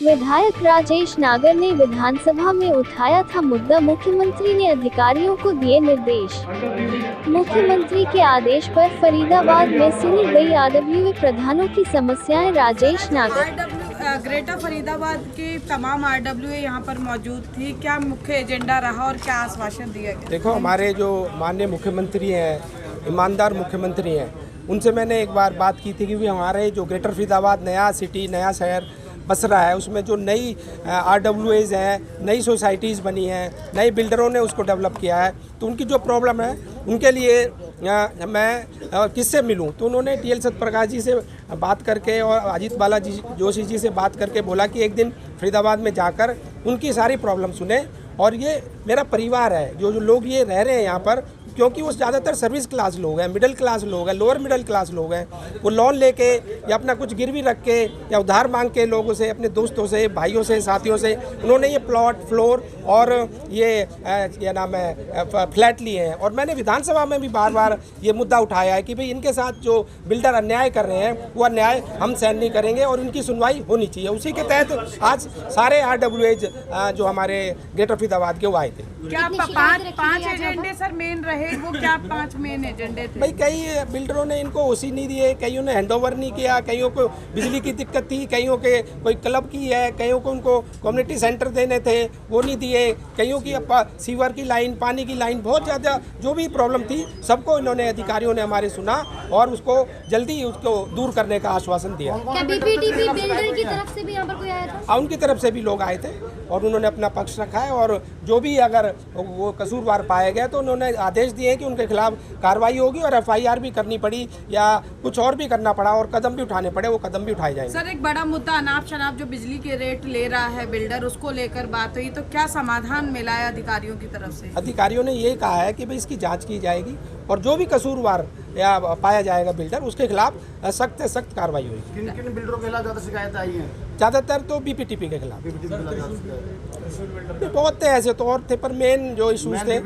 विधायक राजेश नागर ने विधानसभा में उठाया था मुद्दा। मुख्यमंत्री ने अधिकारियों को दिए निर्देश। मुख्यमंत्री के आदेश पर फरीदाबाद में सुनी गई आरडब्ल्यूए प्रधानों की समस्याएं। राजेश नागर ग्रेटर फरीदाबाद के तमाम आरडब्ल्यूए यहाँ पर मौजूद थी। क्या मुख्य एजेंडा रहा और क्या आश्वासन दिया गया? देखो, हमारे जो माननीय मुख्यमंत्री हैं, ईमानदार मुख्यमंत्री हैं, उनसे मैंने एक बार बात की थी कि भी हमारे जो ग्रेटर फरीदाबाद नया सिटी, नया शहर बस रहा है, उसमें जो नई आरडब्ल्यूएज हैं, नई सोसाइटीज़ बनी हैं, नए बिल्डरों ने उसको डेवलप किया है, तो उनकी जो प्रॉब्लम है उनके लिए मैं किससे मिलूं? तो उन्होंने टीएल सत्यप्रकाश जी से बात करके और अजीत बालाजी जोशी जी से बात करके बोला कि एक दिन फरीदाबाद में जाकर उनकी सारी प्रॉब्लम सुने। और ये मेरा परिवार है, जो लोग ये रह रहे हैं यहाँ पर, क्योंकि वो ज़्यादातर सर्विस क्लास लोग हैं, मिडिल क्लास लोग हैं, लोअर मिडिल क्लास लोग हैं। वो लोन लेके या अपना कुछ गिरवी रख के या उधार मांग के लोगों से, अपने दोस्तों से, भाइयों से, साथियों से उन्होंने ये प्लॉट, फ्लोर और ये क्या नाम है फ्लैट लिए हैं। और मैंने विधानसभा में भी बार बार ये मुद्दा उठाया है कि भाई इनके साथ जो बिल्डर अन्याय कर रहे हैं वो अन्याय हम सहन नहीं करेंगे और इनकी सुनवाई होनी चाहिए। उसी के तहत आज सारे आरडब्ल्यूएज जो हमारे ग्रेटर फरीदाबाद के वो आए थे। क्या पांच एजेंडे सर मेन रहे? वो क्या 5 मेन एजेंडे थे? भाई कई बिल्डरों ने इनको ओसी नहीं दिए, कईयों ने हैंडओवर नहीं किया, कईयों को बिजली की दिक्कत थी, कईयों के कोई क्लब की है, कईयों को उनको कम्युनिटी सेंटर देने थे वो नहीं दिए, कईयों की सीवर की लाइन, पानी की लाइन, बहुत ज़्यादा जो भी प्रॉब्लम थी सबको इन्होंने, अधिकारियों ने हमारे सुना और उसको जल्दी उसको दूर करने का आश्वासन दिया। क्या बीपीटीपी बिल्डर की तरफ से भी यहाँ पर कोई आया था? उनकी तरफ से भी लोग आए थे और उन्होंने अपना पक्ष रखा है और जो भी अगर वो कसूरवार पाया गया तो उन्होंने आदेश दिए कि उनके खिलाफ कार्रवाई होगी और एफआईआर भी करनी पड़ी या कुछ और भी करना पड़ा और कदम भी उठाने पड़े, वो कदम भी उठाए जाएंगे। सर, एक बड़ा मुद्दा अनाप शनाप जो बिजली के रेट ले रहा है बिल्डर, उसको लेकर बात हुई, तो क्या समाधान मिला है अधिकारियों की तरफ से? अधिकारियों ने ये कहा है कि भाई इसकी जाँच की जाएगी और जो भी कसूरवार या पाया जाएगा बिल्डर, उसके खिलाफ सख्त से सख्त कार्रवाई होगी। किन किन बिल्डरों के खिलाफ ज़्यादा शिकायत आई है? ज़्यादातर तो बीपीटीपी के खिलाफ। बहुत थे ऐसे तो और थे, पर मेन जो इशूज़ थे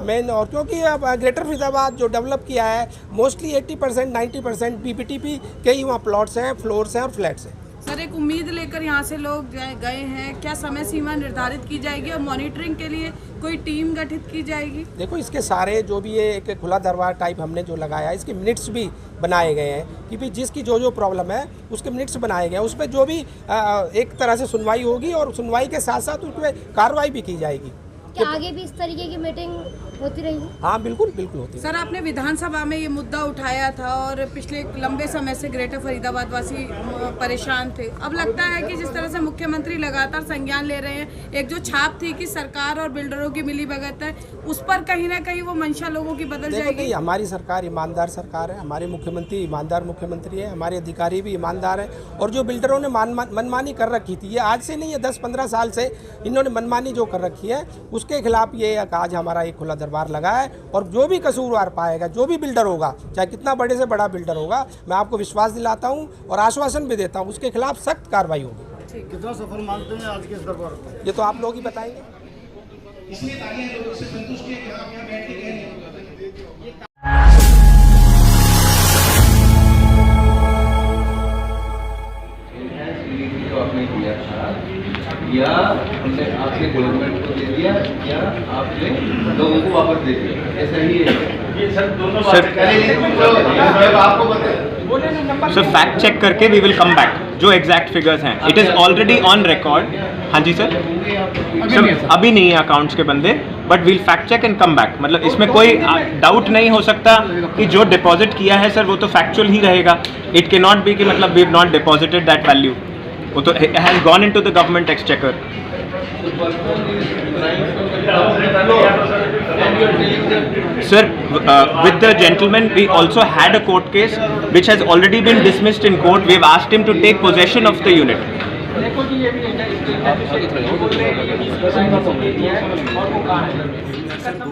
मेन, और क्योंकि अब ग्रेटर फरीदाबाद जो डेवलप किया है मोस्टली 80% 90% बीपीटीपी के ही वहाँ प्लॉट्स हैं, फ्लोर्स हैं और फ्लैट्स हैं। सर, एक उम्मीद लेकर यहाँ से लोग गए हैं, क्या समय सीमा निर्धारित की जाएगी और मॉनिटरिंग के लिए कोई टीम गठित की जाएगी? देखो, इसके सारे जो भी ये एक खुला दरबार टाइप हमने जो लगाया है, इसके मिनट्स भी बनाए गए हैं कि भाई जिसकी जो जो प्रॉब्लम है उसके मिनट्स बनाए गए हैं, उस पर जो भी एक तरह से सुनवाई होगी और सुनवाई के साथ साथ उस पर कार्रवाई भी की जाएगी। क्या आगे भी इस तरीके की मीटिंग होती रहेगी? हाँ, बिल्कुल बिल्कुल होती है। सर, आपने विधानसभा में ये मुद्दा उठाया था और पिछले लंबे समय से ग्रेटर फरीदाबाद वासी परेशान थे। अब लगता है कि जिस तरह से मुख्यमंत्री लगातार संज्ञान ले रहे हैं, एक जो छाप थी कि सरकार और बिल्डरों की मिलीभगत है, उस पर कहीं ना कहीं वो मंशा लोगों की बदल जाएगी। हमारी सरकार ईमानदार सरकार है, हमारे मुख्यमंत्री ईमानदार मुख्यमंत्री है, हमारे अधिकारी भी ईमानदार हैं और जो बिल्डरों ने मनमानी कर रखी थी, ये आज से नहीं है, 10-15 साल से इन्होंने मनमानी जो कर रखी है उसके खिलाफ ये आज हमारा एक खुला दरबार लगा है। और जो भी कसूरवार पाएगा, जो भी बिल्डर होगा, चाहे कितना बड़े से बड़ा बिल्डर होगा, मैं आपको विश्वास दिलाता हूं और आश्वासन भी देता हूं, उसके खिलाफ सख्त कार्रवाई होगी। कितना सफल मानते हैं आज के इस दरबार को? ये तो आप लोग ही बताएंगे। इसलिए तालियां लोगों से संतुष्ट है कि आप यहाँ बैठ के कह रहे हैं। आपने किया था या हमने आपके गवर्नमेंट को दे दिया या आपने लोगों को वापस दे दिया, ऐसा ही है? ये सर दोनों सर फैक्ट चेक करके वी विल कम बैक जो एग्जैक्ट फिगर्स हैं। It is already on record. हाँ जी सर, अभी नहीं है अकाउंट्स के बंदे, but we'll fact check and come back. मतलब इसमें कोई डाउट नहीं हो सकता कि जो डिपॉजिट किया है सर वो तो फैक्चुअल ही रहेगा। इट के नॉट बी कि मतलब we have not deposited that value, वो तो has gone into the government exchequer. Sir, with the gentleman, we also had a court case which has already been dismissed in court. We have asked him to take possession of the unit.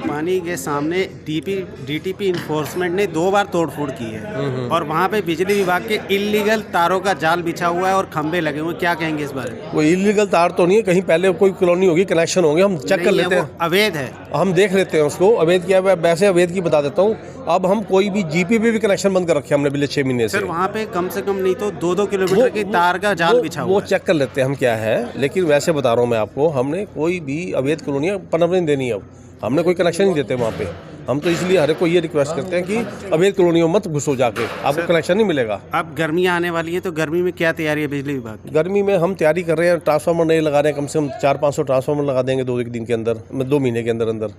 पानी के सामने DTP enforcement ने 2 बार तोड़फोड़ की है और वहाँ पे बिजली विभाग के इल्लीगल तारों का जाल बिछा हुआ है और खंभे लगे हुए हैं। क्या कहेंगे इस बारे में? वो इल्लीगल तार तो नहीं है, कहीं पहले कोई कॉलोनी होगी, कनेक्शन होंगे, हम चेक कर लेते हैं। अवैध है, हम देख लेते हैं उसको। अवैध क्या है, वैसे अवैध की बता देता हूँ। अब हम कोई भी जीपी पे भी कनेक्शन बंद कर रखे हमने पिछले 6 महीने से। सर वहाँ पे कम से कम नहीं तो 2-2 किलोमीटर की तार का जाल बिछा हुआ है। वो चेक कर लेते हैं। सकते हम क्या है, लेकिन वैसे बता रहा हूँ मैं आपको, हमने कोई भी अवैध कॉलोनियाँ पनपने नहीं देनी। अब हमने कोई कनेक्शन नहीं देते वहाँ पे। हम तो इसलिए हर एक को ये रिक्वेस्ट करते हैं कि अवैध कॉलोनियों मत घुसो जाके, आपको कनेक्शन नहीं मिलेगा। अब गर्मी आने वाली है तो गर्मी में क्या तैयारी है बिजली विभाग की? गर्मी में हम तैयारी कर रहे हैं, ट्रांसफार्मर नए लगा रहे हैं, कम से कम 400-500 ट्रांसफार्मर लगा देंगे 2 दिन के अंदर, 2 महीने के अंदर अंदर।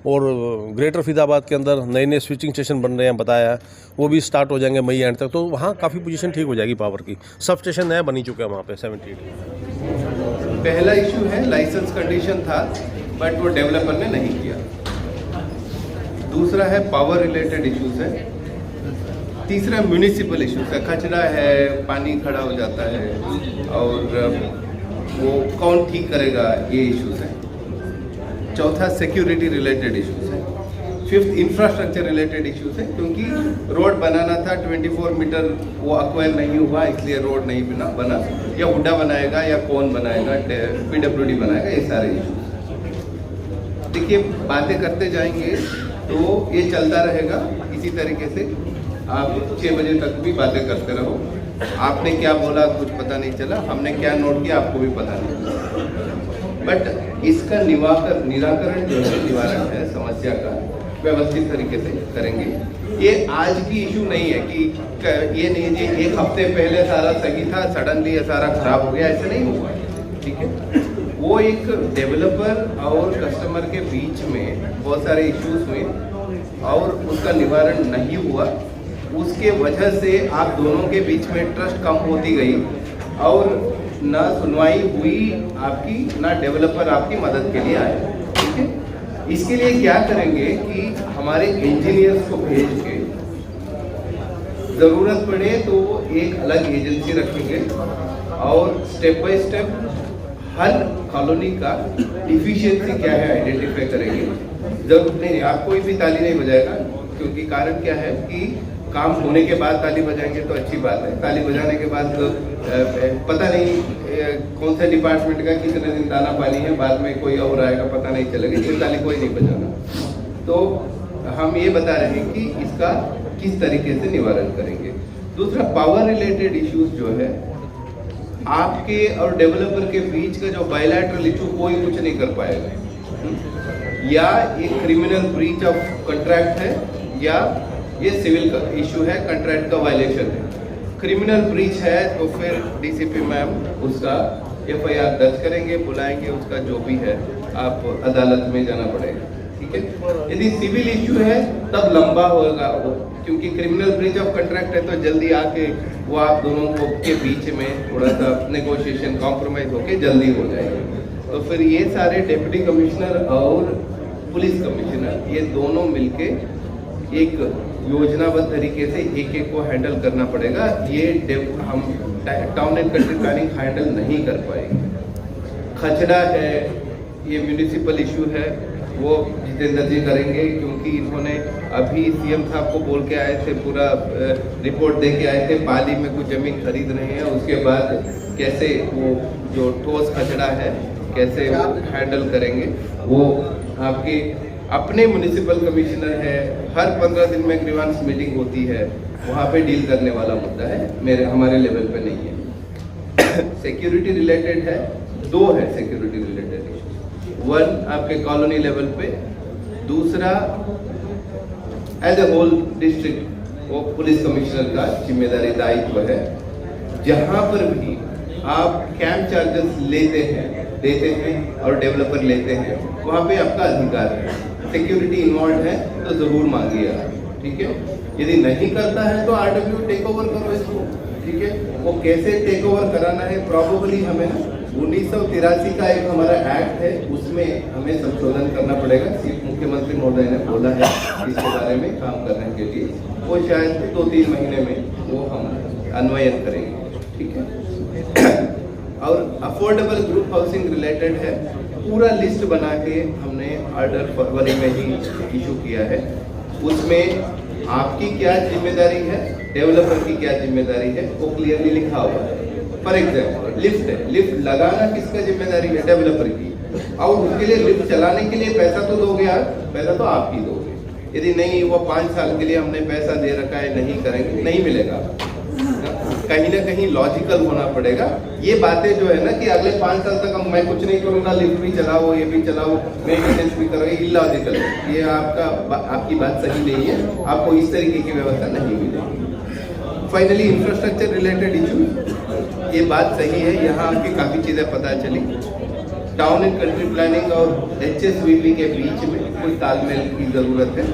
और ग्रेटर फरीदाबाद के अंदर नए स्विचिंग स्टेशन बन रहे हैं, बताया है, वो भी स्टार्ट हो जाएंगे मई एंड तक। तो वहाँ काफ़ी पोजीशन ठीक हो जाएगी पावर की। सब स्टेशन नया बनी चुका है वहाँ पे 78। पहला इशू है लाइसेंस कंडीशन था, बट वो डेवलपर ने नहीं किया। दूसरा है पावर रिलेटेड इश्यूज है। तीसरा म्यूनिसिपल इश्यूज है, कचरा है, पानी खड़ा हो जाता है और वो कौन ठीक करेगा, ये इश्यूज हैं। चौथा सिक्योरिटी रिलेटेड इश्यूज है। फिफ्थ इंफ्रास्ट्रक्चर रिलेटेड इश्यूज है, क्योंकि रोड बनाना था 24 मीटर, वो अक्वायर नहीं हुआ, इसलिए रोड नहीं बना। या हुड्डा बनाएगा या कौन बनाएगा, PWD बनाएगा, ये सारे इश्यूज। देखिए, बातें करते जाएंगे तो ये चलता रहेगा इसी तरीके से। आप 6 बजे तक भी बातें करते रहो। आपने क्या बोला कुछ पता नहीं चला, हमने क्या नोट किया आपको भी पता नहीं चला। बट इसका निराकरण जो है, निवारण है समस्या का, व्यवस्थित तरीके से करेंगे। ये आज की इशू नहीं है कि ये नहीं जी 1 हफ्ते पहले सारा सही था, सडनली ये सारा खराब हो गया, ऐसे नहीं हुआ। ठीक है, वो एक डेवलपर और कस्टमर के बीच में बहुत सारे इश्यूज हुए और उसका निवारण नहीं हुआ। उसके वजह से आप दोनों के बीच में ट्रस्ट कम होती गई और ना सुनवाई हुई आपकी, ना डेवलपर आपकी मदद के लिए आए। ठीक है, इसके लिए क्या करेंगे कि हमारे इंजीनियर्स को भेज के, ज़रूरत पड़े तो एक अलग एजेंसी रखेंगे और step by step her colony का डिफिशियंसी क्या है आइडेंटिफाई करेंगे। जरूरत नहीं, आपको भी ताली नहीं बजाएगा, क्योंकि कारण क्या है कि काम होने के बाद ताली बजाएंगे तो अच्छी बात है। ताली बजाने के बाद पता नहीं कौन सा डिपार्टमेंट का कितने दिन दाना पानी है, बाद में कोई और आएगा, पता नहीं चलेगा, ये ताली कोई नहीं बजाना। तो हम ये बता रहे हैं कि इसका किस तरीके से निवारण करेंगे। दूसरा, पावर रिलेटेड इश्यूज जो है, आपके और डेवलपर के बीच का जो बायलैटरल इशू कोई कुछ नहीं कर पाएगा। या ये क्रिमिनल ब्रीच ऑफ कॉन्ट्रैक्ट है या ये सिविल का इशू है, कॉन्ट्रैक्ट का वायलेशन है। क्रिमिनल ब्रीच है तो फिर DCP मैम उसका FIR दर्ज करेंगे, बुलाएंगे, उसका जो भी है आप अदालत में जाना पड़ेगा। ठीक है, यदि सिविल इशू है तब लंबा होगा वो, क्योंकि क्रिमिनल ब्रीच ऑफ कॉन्ट्रैक्ट है तो जल्दी आके वो आप दोनों को के बीच में थोड़ा सा नेगोशिएशन कॉम्प्रोमाइज होके जल्दी हो जाएगा। तो फिर ये सारे डिप्टी कमिश्नर और पुलिस कमिश्नर ये दोनों मिलके एक योजनाबद्ध तरीके से एक को हैंडल करना पड़ेगा। ये हम town and country planning handle नहीं कर पाएंगे। खचड़ा है, ये म्यूनिसिपल इशू है, वो जितेंद्र जी करेंगे, क्योंकि इन्होंने अभी CM साहब को बोल के आए थे, पूरा रिपोर्ट दे के आए थे, पाली में कुछ जमीन खरीद रहे हैं, उसके बाद कैसे वो जो ठोस खचड़ा है कैसे वो हैंडल करेंगे। वो आपके अपने म्यूनिसिपल कमिश्नर है, हर 15 दिन में ग्रीवांस मीटिंग होती है, वहाँ पे डील करने वाला मुद्दा है, हमारे लेवल पे नहीं है। सिक्योरिटी रिलेटेड है, 2 है सिक्योरिटी रिलेटेड। 1 आपके कॉलोनी लेवल पे, दूसरा एज ए होल डिस्ट्रिक्ट वो पुलिस कमिश्नर का जिम्मेदारी दायित्व है। जहाँ पर भी आप कैंप चार्जेस लेते हैं, देते हैं और डेवलपर लेते हैं, वहाँ पे आपका अधिकार है। सिक्योरिटी इन्वॉल्व है तो जरूर मांगिए आप। ठीक है, यदि नहीं करता है तो RW टेक ओवर करो इसको। ठीक है, वो कैसे टेक ओवर कराना है, प्रॉबेबली हमें 1983 का एक हमारा एक्ट है, उसमें हमें संशोधन करना पड़ेगा। मुख्यमंत्री महोदय ने बोला है इसके बारे में काम करने के लिए, वो शायद 2-3 महीने में वो हम अन्वयन करेंगे। ठीक है, और अफोर्डेबल ग्रुप हाउसिंग रिलेटेड है, पूरा लिस्ट बना के हमने ऑर्डर फरवरी में ही इशू किया है। उसमें आपकी क्या जिम्मेदारी है, डेवलपर की क्या जिम्मेदारी है, वो क्लियरली लिखा हुआ है। फॉर एग्जाम्पल लिफ्ट है, लिफ्ट लगाना किसका जिम्मेदारी है, डेवलपर की, और उसके लिए लिफ्ट चलाने के लिए पैसा तो दोगे आप, पैसा तो आप ही दोगे। यदि नहीं, वो 5 साल के लिए हमने पैसा दे रखा है, नहीं करेंगे, नहीं मिलेगा। कहीं ना कहीं लॉजिकल होना पड़ेगा। ये बातें जो है ना कि अगले 5 साल तक मैं कुछ नहीं करूंगा, लिफ्ट भी चलाओ, ये भी चलाओ, मेंटेनेंस भी करो, इलॉजिकल है। ये आपकी बात सही नहीं है, आपको इस तरीके की व्यवस्था नहीं मिलेगी। फाइनली इंफ्रास्ट्रक्चर रिलेटेड इशू, ये बात सही है, यहाँ आके काफ़ी चीज़ें पता चली। टाउन एंड कंट्री प्लानिंग और HSVP के बीच में कोई तालमेल की ज़रूरत है।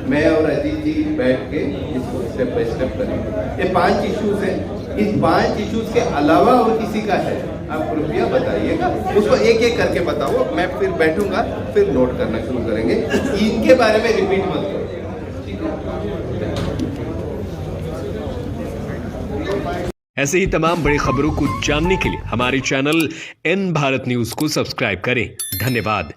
मैं और अजीत जी बैठ के इसको स्टेप बाय स्टेप करेंगे। ये 5 इश्यूज हैं, इस 5 इश्यूज के अलावा और किसी का है आप कृपया बताइएगा, उसको एक एक करके बताओ। मैं फिर बैठूंगा, फिर नोट करना शुरू करेंगे। इनके बारे में रिपीट मत करो। ऐसे ही तमाम बड़ी खबरों को जानने के लिए हमारे चैनल N भारत न्यूज को सब्सक्राइब करें। धन्यवाद।